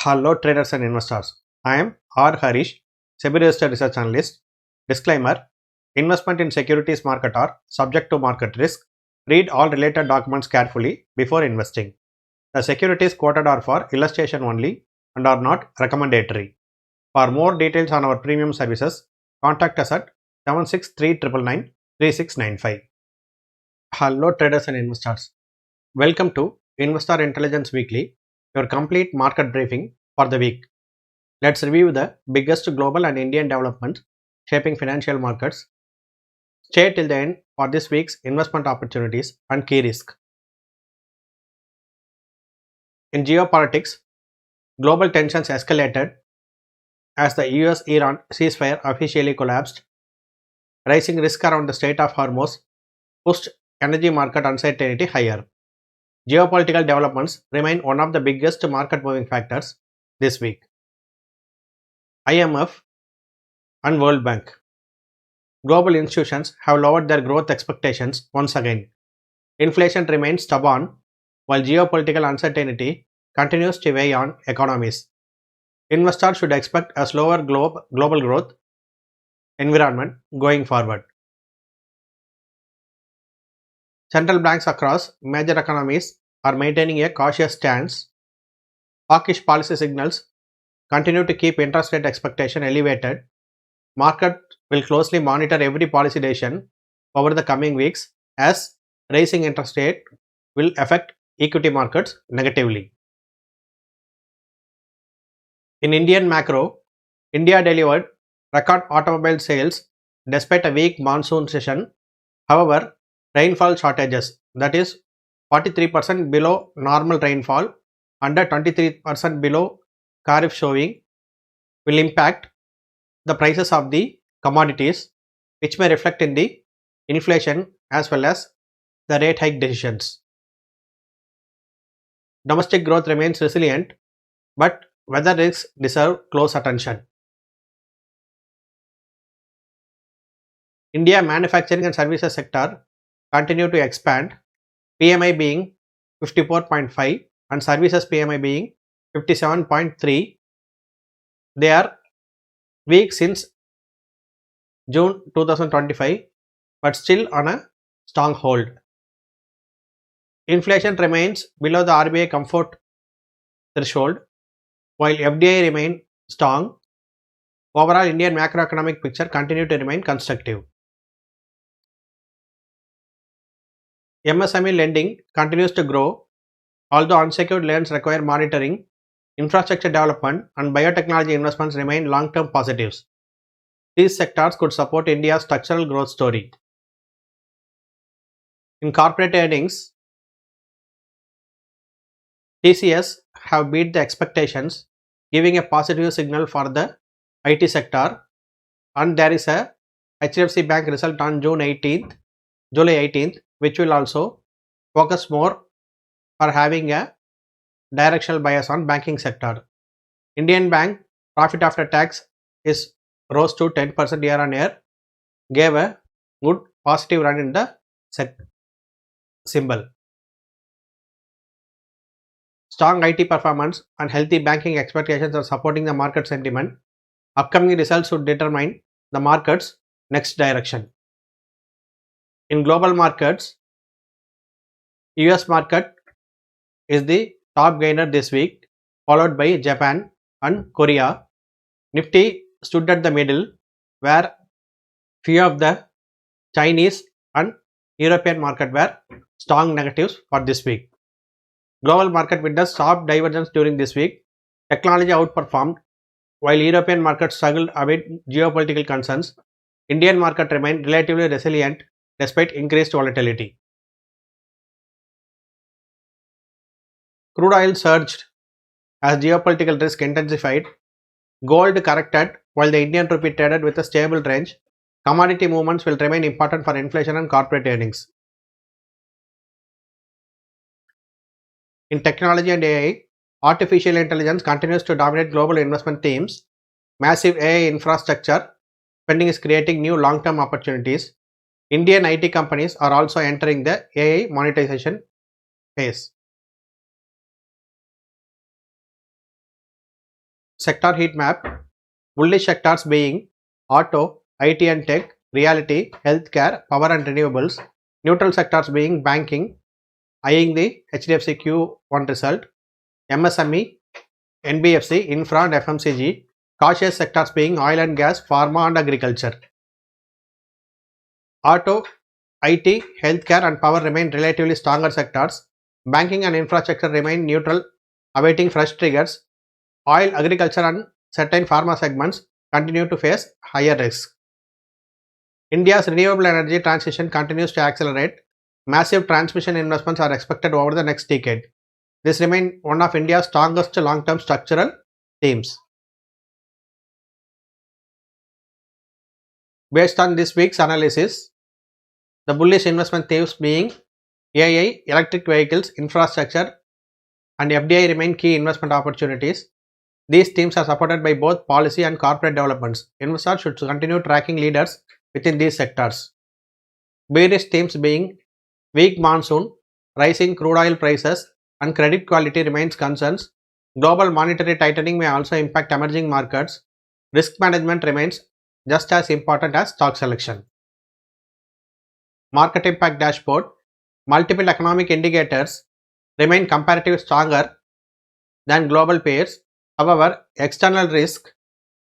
Hello traders and investors. I am R. Harish, SEBI Research Analyst. Disclaimer: investment in securities market are subject to market risk. Read all related documents carefully before investing. The securities quoted are for illustration only and are not recommendatory. For more details on our premium services, contact us at 76399 Hello traders and investors. Welcome to Investor Intelligence Weekly, your complete market briefing for the week. Let's review the biggest global and Indian developments shaping financial markets. Stay till the end for this week's investment opportunities and key risk. In geopolitics, global tensions escalated as the US-Iran ceasefire officially collapsed. Rising risk around the Strait of Hormuz pushed energy market uncertainty higher. Geopolitical developments remain one of the biggest market moving factors this week. IMF and World Bank. Global institutions have lowered their growth expectations once again. Inflation remains stubborn, while geopolitical uncertainty continues to weigh on economies. Investors should expect a slower global growth environment going forward. Central banks across major economies are maintaining a cautious stance. Hawkish policy signals continue to keep interest rate expectation elevated. Market will closely monitor every policy decision over the coming weeks, as raising interest rate will affect equity markets negatively. In Indian macro, India delivered record automobile sales despite a weak monsoon session. However, rainfall shortages, that is 43% below normal rainfall, under 23% below Kharif showing, will impact the prices of the commodities, which may reflect in the inflation as well as the rate hike decisions. Domestic growth remains resilient, but weather risks deserve close attention. India manufacturing and services sector continue to expand, PMI being 54.5 and services PMI being 57.3. They are weak since June 2025, but still on a strong hold. Inflation remains below the RBI comfort threshold, while FDI remain strong. Overall, Indian macroeconomic picture continue to remain constructive. MSME lending continues to grow, although unsecured loans require monitoring. Infrastructure development and biotechnology investments remain long-term positives. These sectors could support India's structural growth story. In corporate earnings, TCS have beat the expectations, giving a positive signal for the IT sector, and there is a HDFC Bank result on July 18th, which will also focus more for having a directional bias on banking sector. Indian Bank profit after tax is rose to 10% year on year, gave a good positive run in the symbol. Strong IT performance and healthy banking expectations are supporting the market sentiment. Upcoming results should determine the market's next direction. In global markets, US market is the top gainer this week, followed by Japan and Korea. Nifty stood at the middle, where few of the Chinese and European market were strong negatives for this week. Global market witnessed sharp divergence during this week. Technology outperformed, while European markets struggled amid geopolitical concerns. Indian market remained relatively resilient despite increased volatility. Crude oil surged as geopolitical risk intensified. Gold corrected while the Indian rupee traded with a stable range. Commodity movements will remain important for inflation and corporate earnings. In technology and AI, artificial intelligence continues to dominate global investment themes. Massive AI infrastructure spending is creating new long-term opportunities. Indian IT companies are also entering the AI monetization phase. sector heat map. Bullish sectors being auto, IT and tech, realty, healthcare, power and renewables. Neutral sectors being banking, eyeing the HDFC Q1 result, MSME, NBFC, infra and FMCG. Cautious sectors being oil and gas, pharma and agriculture. Auto, IT, healthcare and power remain relatively stronger sectors. Banking and infrastructure remain neutral, awaiting fresh triggers. Oil, agriculture and certain pharma segments continue to face higher risk. India's renewable energy transition continues to accelerate. Massive transmission investments are expected over the next decade. This remains one of India's strongest long-term structural themes. Based on this week's analysis, the bullish investment themes being AI, electric vehicles, infrastructure, and FDI remain key investment opportunities. These themes are supported by both policy and corporate developments. Investors should continue tracking leaders within these sectors. Bearish themes being weak monsoon, rising crude oil prices, and credit quality remains concerns. Global monetary tightening may also impact emerging markets. Risk management remains just as important as stock selection. Market impact dashboard. Multiple economic indicators remain comparatively stronger than global peers. However, external risk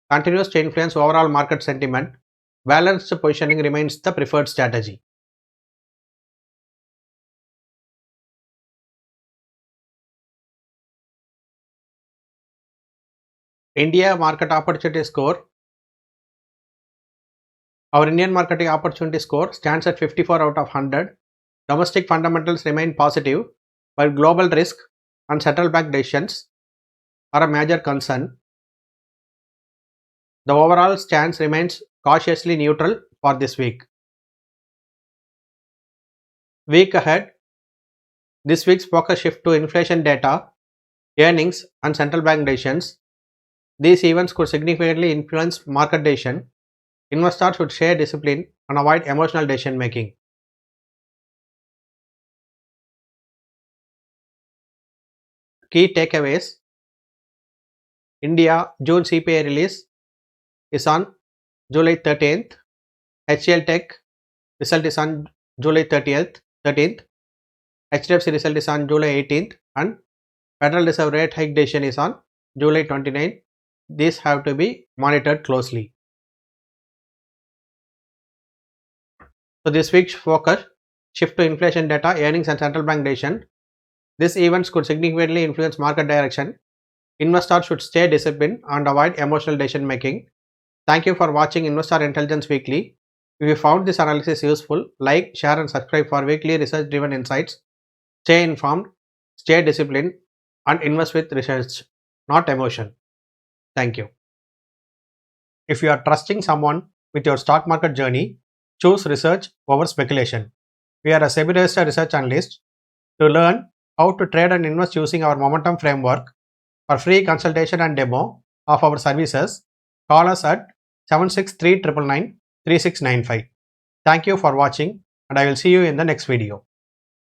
continues to influence overall market sentiment. Balanced positioning remains the preferred strategy. India market opportunity score. Our Indian market opportunity score stands at 54 out of 100. Domestic fundamentals remain positive, while global risk and central bank decisions are a major concern. The overall stance remains cautiously neutral for this week. Week ahead, this week's focus shift to inflation data, earnings, and central bank decisions. These events could significantly influence market decision. Investors should stay disciplined and avoid emotional decision making. Key takeaways. India June CPI release is on July 13th. HCL Tech result is on July 13th. HDFC result is on July 18th and Federal Reserve rate hike decision is on July 29th. These have to be monitored closely. So this week's focus shift to inflation data, earnings and central bank decision. These events could significantly influence market direction. Investors should stay disciplined and avoid emotional decision making. Thank you for watching Investor Intelligence Weekly. If you found this analysis useful, like, share and subscribe for weekly research driven insights. Stay informed, stay disciplined and invest with research, not emotion. Thank you. If you are trusting someone with your stock market journey, choose research over speculation. We are a SEBI registered research analyst. To learn how to trade and invest using our momentum framework, for free consultation and demo of our services, call us at 763 999 3695. Thank you for watching and I will see you in the next video.